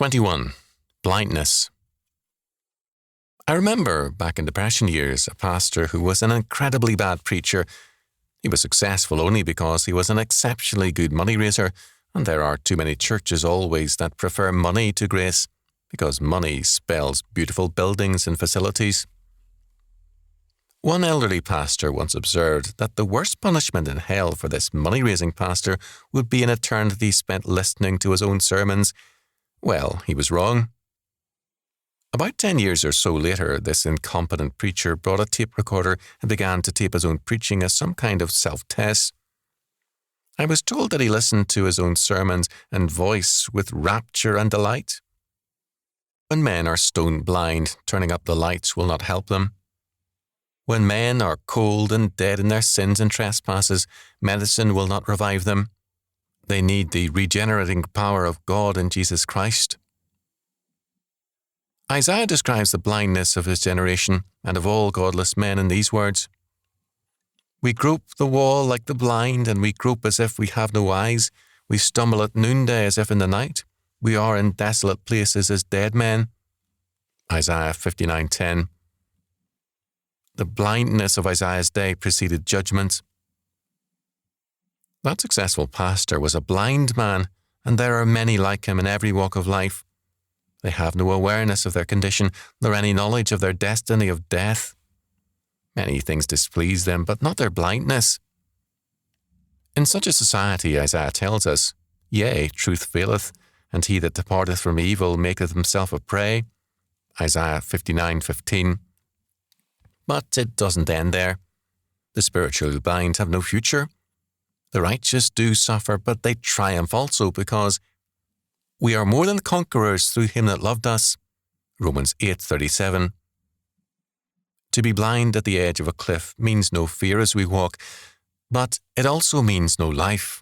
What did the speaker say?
21. Blindness. I remember back in Depression years a pastor who was an incredibly bad preacher. He was successful only because he was an exceptionally good money raiser, and there are too many churches always that prefer money to grace, because money spells beautiful buildings and facilities. One elderly pastor once observed that the worst punishment in hell for this money-raising pastor would be an eternity spent listening to his own sermons. Well, he was wrong. About 10 years or so later, this incompetent preacher brought a tape recorder and began to tape his own preaching as some kind of self-test. I was told that he listened to his own sermons and voice with rapture and delight. When men are stone blind, turning up the lights will not help them. When men are cold and dead in their sins and trespasses, medicine will not revive them. They need the regenerating power of God in Jesus Christ. Isaiah describes the blindness of his generation and of all godless men in these words: "We grope the wall like the blind, and we grope as if we have no eyes. We stumble at noonday as if in the night. We are in desolate places as dead men." Isaiah 59:10. The blindness of Isaiah's day preceded judgment. That successful pastor was a blind man, and there are many like him in every walk of life. They have no awareness of their condition, nor any knowledge of their destiny of death. Many things displease them, but not their blindness. In such a society, Isaiah tells us, "Yea, truth faileth, and he that departeth from evil maketh himself a prey." Isaiah 59:15. But it doesn't end there. The spiritually blind have no future. The righteous do suffer, but they triumph also, because we are more than conquerors through him that loved us. Romans 8:37. To be blind at the edge of a cliff means no fear as we walk, but it also means no life.